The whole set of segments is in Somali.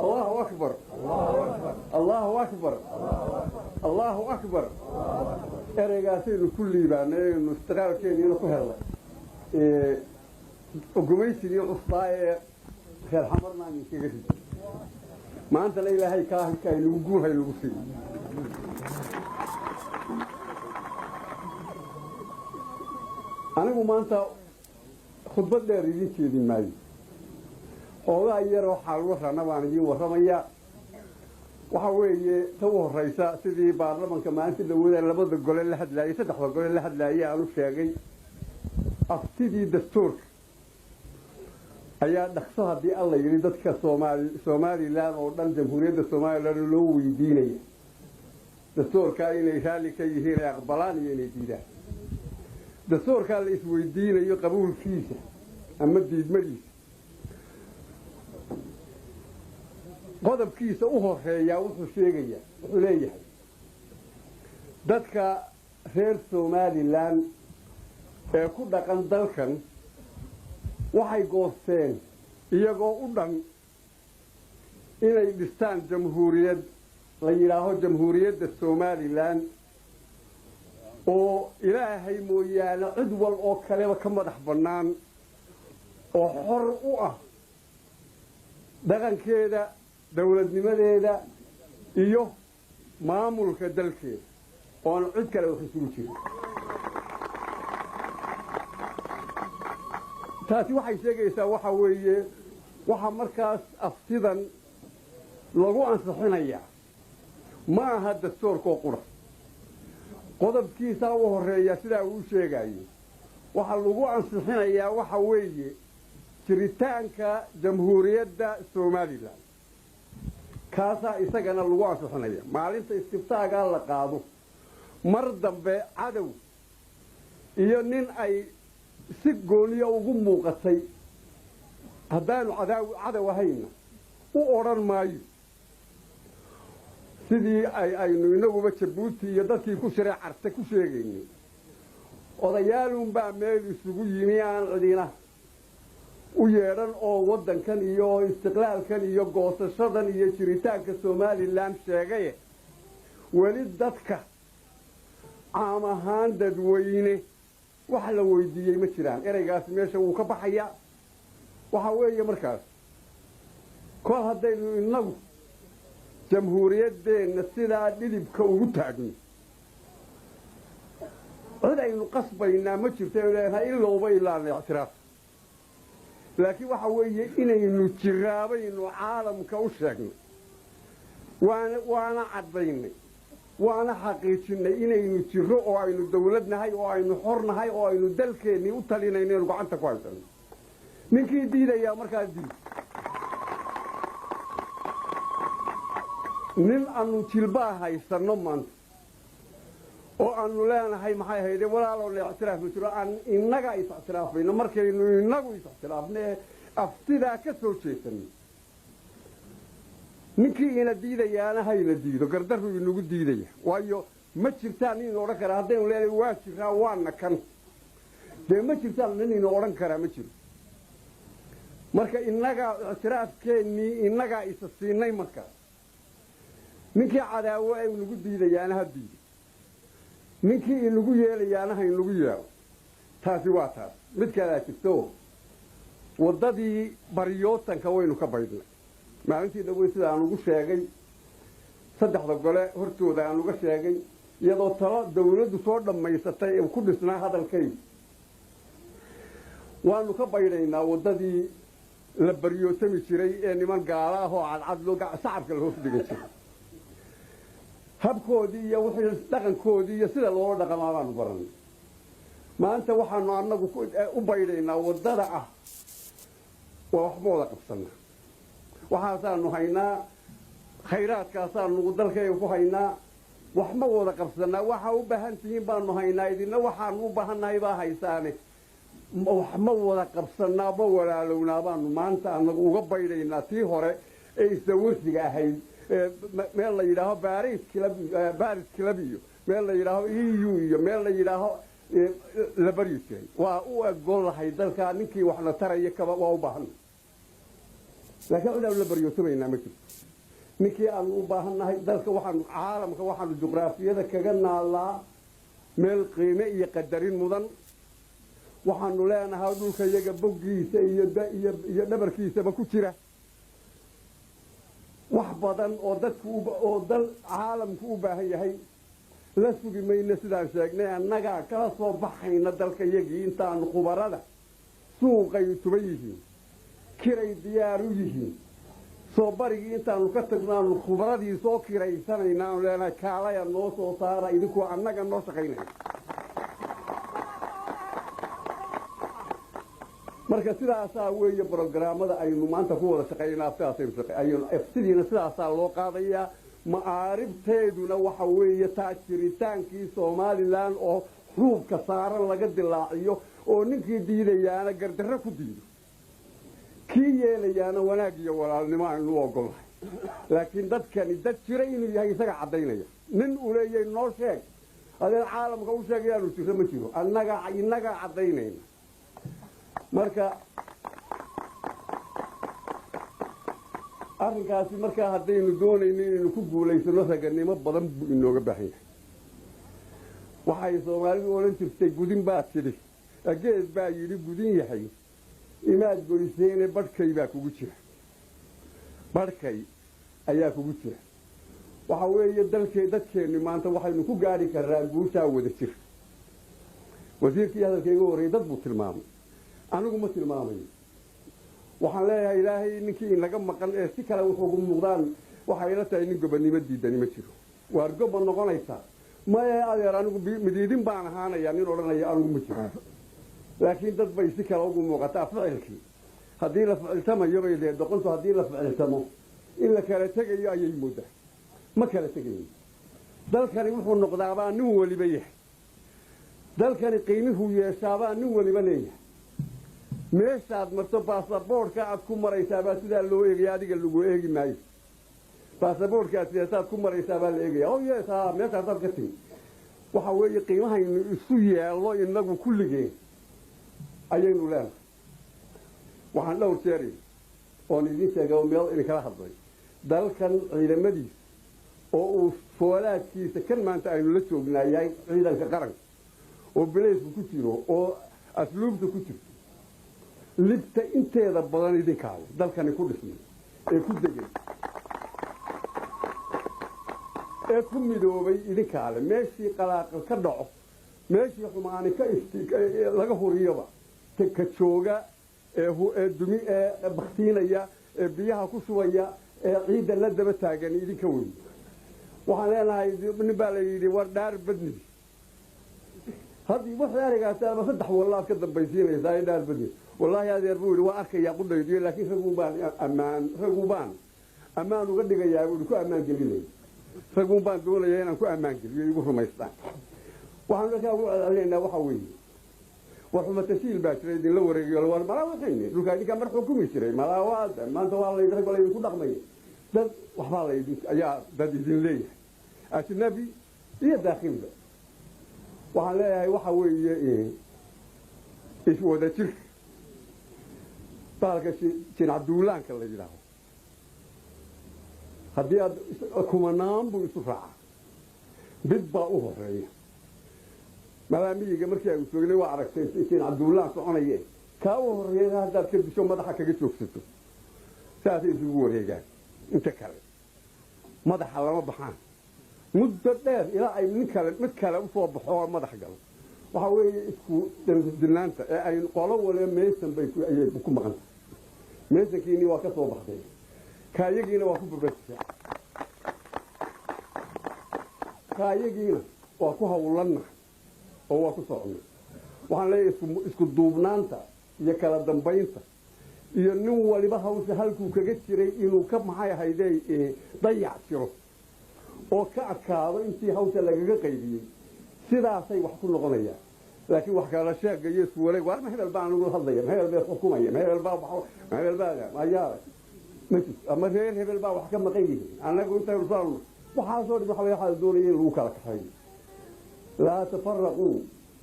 الله أكبر الله أكبر الله أكبر أرجعتين كل بان مستقر كين ينقهلا وقميص يقصاي خير حمرنا من كذا ما أنت لا إله إلا كاهل لوجوه الوصي أنا ما أنت خطبة دارين كذي معي هذا يروح على الوطن أنا وأنا جيم ورمية وحوي توه الرئيس سيدي بارلمان كمان في الدولة اللي بدك تقول لحد لا يصدق تقول لحد لا يعرف شيء أفتدي دستور أيها دخسها دي الله يريدك سومالي لا أردن جمهورية الصومال لا لو يديني دستور كائن يشالي كي يهير يقبلاني ينتيجه دستور كان اسمه يديني يقبول فيه أما الدين مجلس قدم كيسة أخرى وحشيجية وحلية dadka reer Somaliland ee ku dhaqan dalkan waxay goosteen iyagoo u dhan inay dhistaan jamhuuriyad la yiraahdo jamhuuriyadda Somaliland oo ilaahay mooyaane cid wal oo kale ka madax banaan oo xor u ah dhaqankeeda dawladnimadeeda iyo maamulka dalkeeda oo aan cid kale wax isugu jirin taasi waxay sheegaysaa waxa weeye waxa markaas aftidan lagu ansixinayaa ma aha dastuurka qura qodobkiisa u horeeya sida uu sheegayo waxa lagu ansixinayaa waxa weeye jiritaanka jamhuuriyadda Somaliland kaasa isagana lagu ansixinayaa maalinta istiftaaga la qaado mar dambe cadow iyo nin ay si gooniyo ugu muuqatay haddaan cadow ahayna u oran maayo sidii aynu inaguba Jabuuti iyo dadkii ku shiray Carte ku sheegaynay odayaalun baa meel isugu yimi aan cidina u yeeran oo wadankan iyo istiqlaalkan iyo goosashadan iyo jiritaanka Somaliland sheegay wali dadka caam ahaan dadweyne wax la weydiiyay ma jiraan ereygaas meesha uu ka baxaya waxa weeye markaas koox hadaynu inagu jamhuuriyaddeena sida dhidibka ugu taagno cidaynu qasbaynaa ma jirto ilaahay ilooba ilaa ictiraaf laakiin waxa weeye inaynu jiraabayno caalamka u sheegno waana cadaynay waana xaqiijinay inaynu jiro oo aynu dawladnahay oo aynu xornahay oo aynu dalkeenni u talinayno gacanta ku haysano ninkii diidaya markaa diid nin aanu jilbaa haysano maanta oo aanu leenahay maxay hayde walaalow la ictiraaf jiro aan inaga ictiraafayno markaynu inagu ictiraafnay aftidaa ka soo jeesanay ninkii ina diidayaana hayna diido gardarru inagu diidaya waayo ma jirtaan nin oran kara hadaynu leenahay waa jiraa waana kan dee ma jirtaan nin oran kara ma jiro marka inaga ictiraafkeeni inaga isa siinay marka ninkii cadaawo ay nagu diidayaana hadii ninkii inagu yeelayaana hay nagu yeelo taasi waa taas mid kale jirto wadadii bariyootanka waynu ka baydnay maalintii dhaweey sida aan ugu sheegay saddexda gole hortooda aan uga sheegay iyadoo talo dawladdu soo dhameysatay ee ku dhisnaa hadalkayga waanu ka baydaynaa wadadii la bariyootami jiray ee niman gaala ah oo cadcad loo shacabka la hoos dhigay jiray habkoodii iyo wixii dhaqankoodii iyo sida loo dhaqamaa baanu baranay maanta waxaanu annagu u baydaynaa wadada ah waa wax mooda qabsanaa waxaasaanu haynaa khayraadkaasaanu dalkayga ku haynaa wax ma wada qabsanaa waxa u baahan tihiin baanu haynaa idina waxaanu u baahannahay baa haysaane wax ma wada qabsanaa ma walaalownaa baanu maanta annagu uga baydaynaa tii hore ee isdawarsiga ahayd meel la yidhaaho Paris Club iyo meel la yidhaaho EU iyo meel la yidhaaho la bariisay waa u agol lahay dalka ninkii wax la taraya kaba waa u baahan laakiin cid aan la baryootamaynaa ma jirto ninkii aan u baahannahay dalka waxaan caalamka waxaanu juqraafiyada kaga naalaa meel qiime iyo qadarin mudan waxaanu leenahay dhulka iyaga boggiisa iyo dhabarkiisaba ku jira wax badan oo dadku oo dal caalamku u baahan yahay la sugi mayna sidaan sheegnay annagaa kala soo baxayna dalka iyagii intaanu khubarada suuqay tuban yihiin kiray diyaar u yihiin soo barigii intaanu ka tagnaanu khubaradii soo kiraysanayna aanu leenahay kaalaya noo soo saara idinkoo annaga noo shaqaynaya marka sidaasaa weeye brogaraamada aynu maanta ku wada shaqaynaa sidaasaynu sidaasaa loo qaadayaa ma'aaribteeduna waxa weeye taa jiritaankii somalilan oo xuubka saaran laga dilaaciyo oo ninkii diidayaana gardarro ku diido kii yeelayaana wanaag iyo walaalnimo aynu ogolnahay laakiin dadkani dad jira inuu yahay isaga caddaynaya nin uu leeyahay noo sheeg adeen caalamka u sheegayaanu jiro ma jiro innagaa caddaynayna marka arrinkaasi markaa haddaynu doonayno inaynu ku guulaysano raganimo badan buu inooga baahan yahay waxay soomaalidu odhan jirtay gudin baa tidhi geed baa yidhi gudin yahay inaad goyseene badhkay baa kugu jira badhkay ayaa kugu jira waxa weeye dadkeenni maanta waxaynu ku gaadhi karraa guushaa wada jir wasiirkii hadalkayga horreeyey dad buu tilmaamay anigu ma tilmaamayo waxaan leeyahay ilaahay ninkii inaga maqan ee si kale wuxuu ugu muuqdaan waxay la tahay nin gobonnimo diidani ma jiro waar goba noqonaysaa maya adeer anigu midiidin baan ahaanayaa nin odhanaya anigu ma jiro laakiin dad bay si kale ugu muuqataa ficilkii haddii la ficiltamayo bay dee doqontu haddii la ficiltamo in la kala tegayo ayay moodaa ma kala tegayo dalkani wuxuu noqdaabaa nin weliba yahay dalkani qiimihuu yeeshaabaa nin weliba leeyahay meeshaad marto baasaboorka aad ku maraysaabaa sidaa loo eegaya adiga lagu eegi maayo baasaboorkaad sidasaad ku maraysaabaa la eegaya oo yees meeshaasaad ka timi waxa weeye qiimahaynu isu yeelno inagu kulligeen ayaynu leenahay waxaan dhowr jeeri oon idiin sheegay oo meel idinkala hadlay dalkan ciidamadiisa oo uu foolaadkiisa kan maanta aynu la joognaa yahay ciidanka qaranka oo bilaysku ku jiro oo asluubta ku jirto libta inteeda badan idinkaale dalkani ku dhismay ee ku degay ee ku midoobay idinkaale meeshii qalaaqal ka dhaco meeshii xumaani laga huriyoba ka jooga ee dumi ee baktiinaya ee biyaha ku shubaya ee ciidda la daba taagan idinka weyn waxaan leenahay nin baa la yidhi war dhaar badni haddii wax arigaataaba saddex wallaad ka dambaysiinaysaa in dhaar badni wallaahi adeer buu yidhi waa arkayaa qudhaydiyo laakiin raguu baan ammaan uga dhigayaa buu ku ammaan gelinaya raguu baan doonayaa inaan ku ammaan geliyo igu rumaystaan waxaan markaa ugu celcelinaynaa waxa weeye war xumatashiil baa jira idinla wareegayo war malaa waxayne dhulkaa idinkaa mar xukumi jiray malaa waada maanta waa rag laydinku dhaqmaya dad waxbaa ayaa dad idin leeyahay ajnabi iyo daakhilba waxaan leeyahay waxa weeye iswada jirka baalka jinacduulaanka la yidhaaho haddii aad kumanaan buu isu raacaa mid baa u horeeya malaamiyiga markii aynu joognay waa aragtay jinacduulaan soconaye kaa u horeeya haddaad ka disho madaxa kaga joogsato saasay isugu wareegaan inta kale madaxa lama baxaan muddo dheer ilaa ay mid kale usoo baxo oo madax galo waxaa weeye isku dinaanta ee ay qolo waliba meesan ayay ku maqan tahay meesankiini waa ka soo baxday kaayagiina waa ku babadisa kaayagiina waa ku hawlanna oo waa ku soconna waxaan leeyahay isku duubnaanta iyo kala dambaynta iyo nin waliba hawsha halkuu kaga jiray inuu ka maxay ahaydee dayac jiro oo ka adkaado intii hawsha lagaga qaybiyey sidaasay wax ku noqonayaan laakiin wax kala sheegayo isku wareeg war ma hebel baan ugu hadlaya ma hebel baa xukumaya ma hebel baa ayaa ama reer hebel baa wax ka maqan yihiin annagu intaynu saalno waxaasoo dhan waxaa doonaya in lagu kala kaxeeyo laa tafaraquu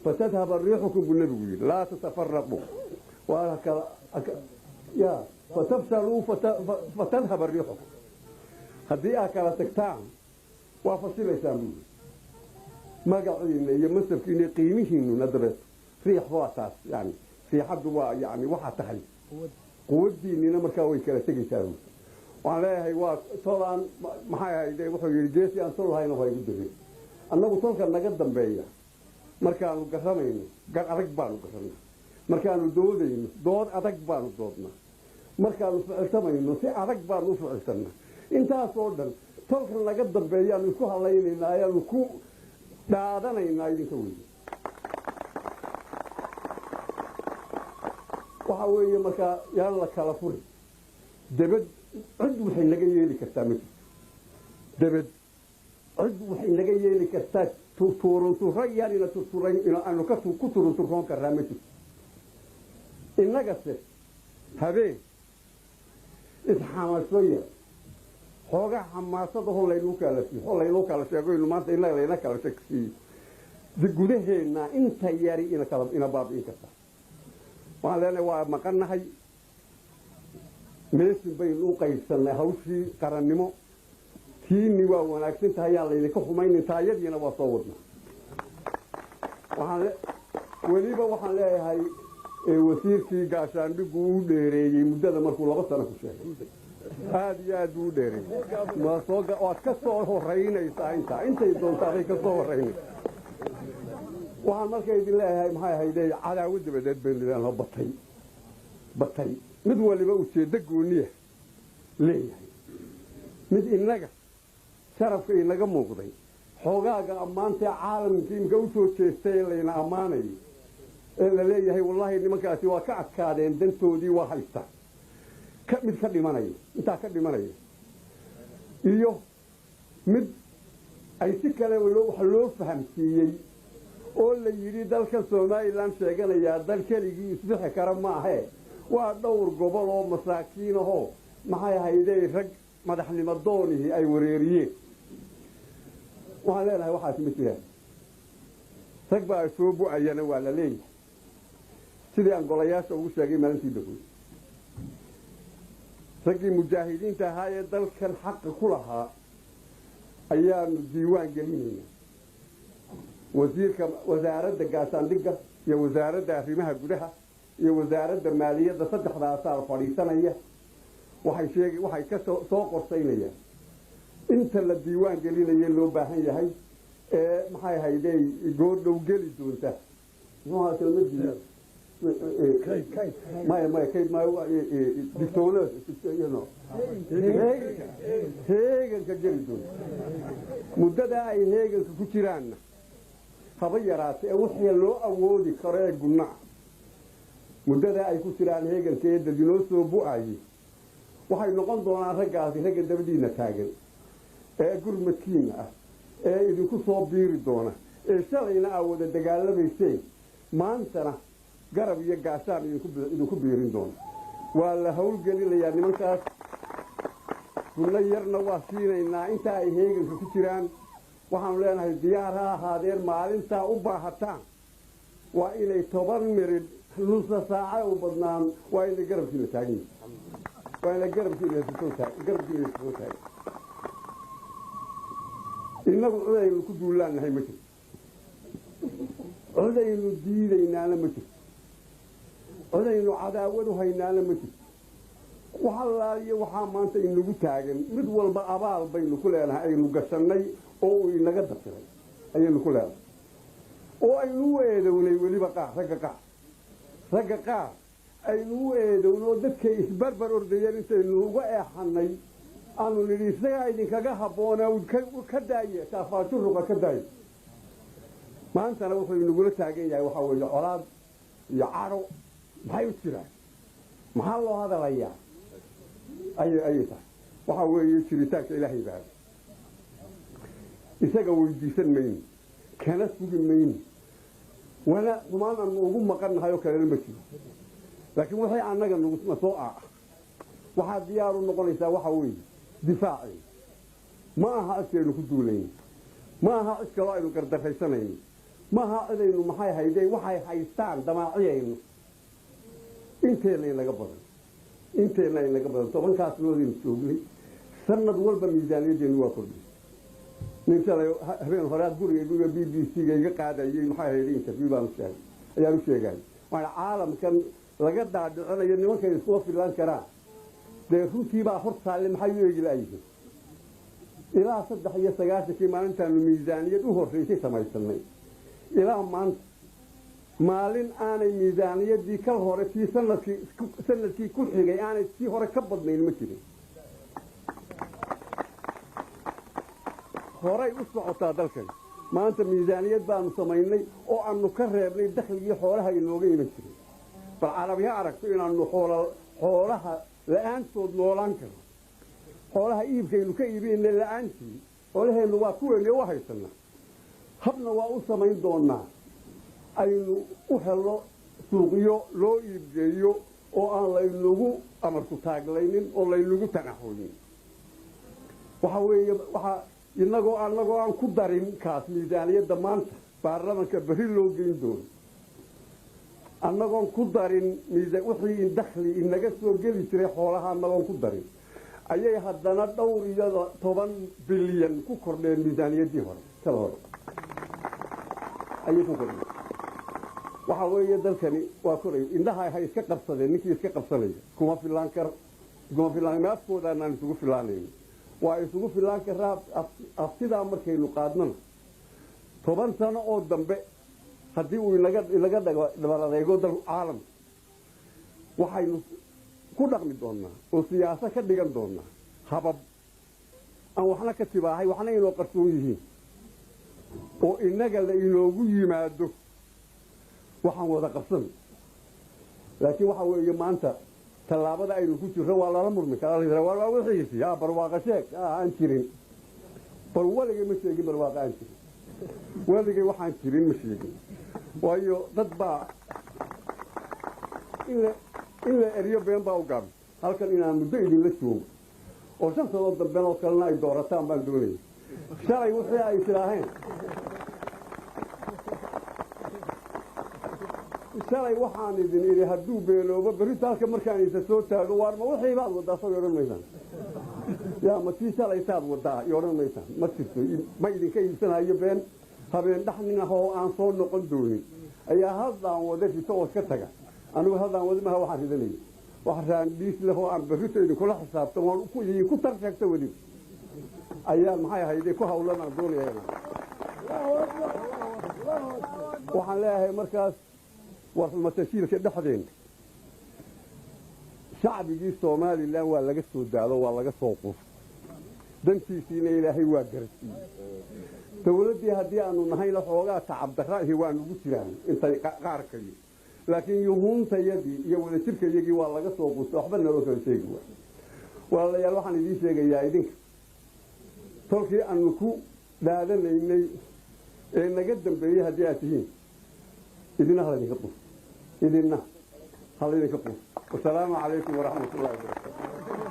fatadhaba riixukum buu nebigu yidhi laa tatafaraquu waa kala فتفشلوا فتذهب الريحكم هدي أكلة تكتان وفصيلة سامي ما قاعدين يمسك في قيمه ندرس ريح فاساس يعني في حد يعني واحد تحل قودي إننا مركوي كلا تجي سامي وعليه هي طبعا ما هي ده وحي الجيش أن صلوا هاي نهاي بدري أنا بطلق أن نقدم بيا مركانوا قسمين قال أركبانوا قسمنا مركانوا دودين دود أركبانوا دودنا مركانوا فعلتمين سي أركبانوا فعلتنا أنت صودن طلق أن نقدم بيا نكوه الله ينينا يا نكو دادنا يناي نسوي وحوي مركا يلا كلافوري دبد عد وحي نغا يلي كرتا مid dabad cid waxay naga yeeli kartaa tuurayaan ila tuuray ila aanu ka ku tuuron karaa mid inagase habeen isxaamaasooya xooga xamaasada holaynu kala sheego inuu maanta ina kala sheegsi gudaheena inta yari ina baabiin kartaa waxaan leenahay waa maqanahay meeshin baynu qaybsanay hawshii qarannimo tiini waa wanaagsan tahay yaa laydinka xumaynin taayadiina waa soo wadna waxaan leeyahay wasiirkii gaashaandhigu u dheereeyey muddada markuu 2 sano ku sheegay aad iyo aad u dheereeyey ma soo waad ka soo horeynaysaa intay doontaa ka soo horeynaysaa waxaan markay idin leeyahay maxay ahayd cadaawad dabadeed bay leeyahay batay mid waliba u jeeda gooniya leeyahay mid inaga sharafka inaga muuqday xoogaaga ammaanta caalamka imka u soo jeestay leena amaanay la leeyahay wallahi nimankaasi waa ka adkaadeen dantoodii waa haysta ka mid ka dhimanay inta ka dhimanay iyo mid ay si kale wax loo fahamsiiyay oo la yiri dalka Soomaaliland sheeganaya dal keligii isbixi kara ma aha waa dhowr gobol oo masaakiin ah maxay hayday rag madaxnimo doonihii ay wareeriyeen waxaan leenahay waxaas ma jiraan rag baa soo bu'ayana waa la leeyahay sidii aan golayaasha ugu sheegay maalintii dhaweey raggii mujaahidiinta ahaa ee dalkan xaq ku lahaa ayaanu diiwaan gelinayna wasiirka wasaaradda gaashaandhigga iyo wasaaradda arrimaha gudaha iyo wasaaradda maaliyadda saddexdaas fadhiisanaya waxay ka soo qorsaynayaan inta la diiwaan gelinaya loo baahan yahay maxay hayday goor dhow geli doonta nooca kelmadii ما دكتورات ينو هيجن كجلدون مدة أي هيجن كتيران خبيرات وحي لو أودي كريه جناع مدة أي كتيران هيجن كيد الجلوس وبوعي وحي نقول دونا رجعتي هيجن دبدينا تاجر أقول مكينة إذا كسر بير دونا شلينا أود الدجال بيسي ما أنتنا قرب يجاسان يدخل بيرين دون ولا هول قليل يعني من كاس كنا يرنا واسينا إن أنت هيك كتيران وحملنا الديارها هذه المعلم تأوبا حتى وإلى طبعا مرد نص ساعة وبدنام وإلى قرب في الثاني وإلى قرب في الثاني إنه عذين الكدولان هاي متى عذين الدين إننا متى عذين عداوة هيننا متى وحلا وحامانت إنه بتاعن مدول بأبال بين كلنا أي نقصني أو ينقدر أي نقولها أو أي نوع دوني ولي بقى رجع أي نوع دونو ذك إسبربر أرديان إنه وقع حني أنا اللي ساعدني كجاه بونا وكداية تفاصيل وكداية ما أنت لو في نقول تاجين يا وحول الأرض يعارو بيوتشرا محل هذا غيا أي وحول يشتري تاج إلهي بعد يسقوا الجسم مين كانت فوق مين ولا وما أنا نقول ما كان هايو كلام بس لكن وحي عنا جنو مسوء وحد ديارو نقول إذا وحوي دفاعي ما ها أشياء نقولين ما ها أشياء نقدر في سنين ما ها إنه ما هاي هيدي وحي هيستان دماغيين إنت اللي لقبض inteena inaga badan tobankaas noodin joognay sanad walba miisaaniyadeenu waa kordhay nin shalay habeen horaad guriga BBC-ga iga qaadayay maxaa hayay interview baan sheegay ayaa u sheegay waana caalamkan laga dhaadhicinayo nimanka isku filan karaan dee runtii baa hortaale maxay u eegi laayeen ilaa 3 maalintaanu miisaaniyad u horeysay samaysanay ilaa maanta maalin aanay miisaaniyadii ka hore tii sanadkii ku xigay aanay tii hore ka badnayn ma jirin horay u socotaa dalkan maanta miisaaniyad baanu samaynay oo aanu ka reebnay dakhligii xoolaha inooga iman jiray bal carabiga aragto inaanu xoolaha la'aantood noolaan karno xoolaha iibkaynu ka iibinay la'aantii xoolaheennu waa kuweennii u haysanaa habna waa u samayn doonaa aynu u helo suuqyo loo iibgeeyo oo aan laynagu amarku taaglaynin oo laynagu tanaxooyin waxa weeye annagoo aan ku darin kaas miisaaniyadda maanta baarlamanka berri loo geyn doono annagoon ku darin wixii dakhli inaga soo geli jiray xoolaha annagoon ku darin ayay haddana dhowr iyo 10 bilyan ku kordheen miisaaniyaddii hore kala hore ayay ku kordheen waxa weeye dalkani waa koray indhaha hay iska qabsadeen ninkii iska qabsanaya kuma filaan maaskoodaanaan isugu filaanayn waa isugu filaan karaa afsidaa markaynu qaadnana 10 sano oo dambe haddii uu inaga dabaladeego dal caalam waxaynu ku dhaqmi doonaa oo siyaasad ka dhigan doonaa habab aan waxna ka tibaahay waxna inoo qarsoon yihiin oo inaga la inoogu yimaado waxaan wada qabsan laakiin waxa weeye maanta tallaabada aynu ku jirro waa lala murmi karaa waa wixii barwaaqa sheeg aan jirin bal waligay ma sheegin barwaaqa aan jirin waligay waxaan jirin ma sheegin waayo dad baa in la eriyo been baa u gaabay halkan inaan muddo idinla joogo oo 5 sano dambe oo kalena ay doorataan baan doonayay shalay wixii ay tiraaheen shalay waxaan idin iri hadduu beeloobo berrito halka markaan isa soo taago waarma wixii baad wadaa soo odhan maysaan yaa ma tii shalay taad wadaa odhan maysaan ma jirto ma idinka iibsanayo been habeen dhaxnin ah oo aan soo noqon doonin ayaa haddaan wada fito oo iska taga anigu haddaan wada maha waxaan ridanayay wax raandhiis leh oo aan berrito idinkula xisaabtan waan idinku tarsheegta weli ayaa maxay ahayd ku hawlan aan doonaya waxaan leeyahay markaas warma tashiilka dhaxdeen shacbigii Soomaaliland waa laga soo daalo waa laga soo quf dantiisina Ilaahay waa garsiiyay dawladii hadii aanu nahay la xoogaa tacabdaraahi waa ugu jiraan inta qaarkay laakiin yuhuuntayadii iyo wada jirkayagii waa laga soo qustay waxba naloo kala sheegi walaalayaal waxaan idin sheegayaa idinka tolkii aanu ku daadanaynay ee naga dambeeyay hadii aad tihiin idina halidinka quf idina halidinka quf والسلام عليكم ورحمة الله وبركاته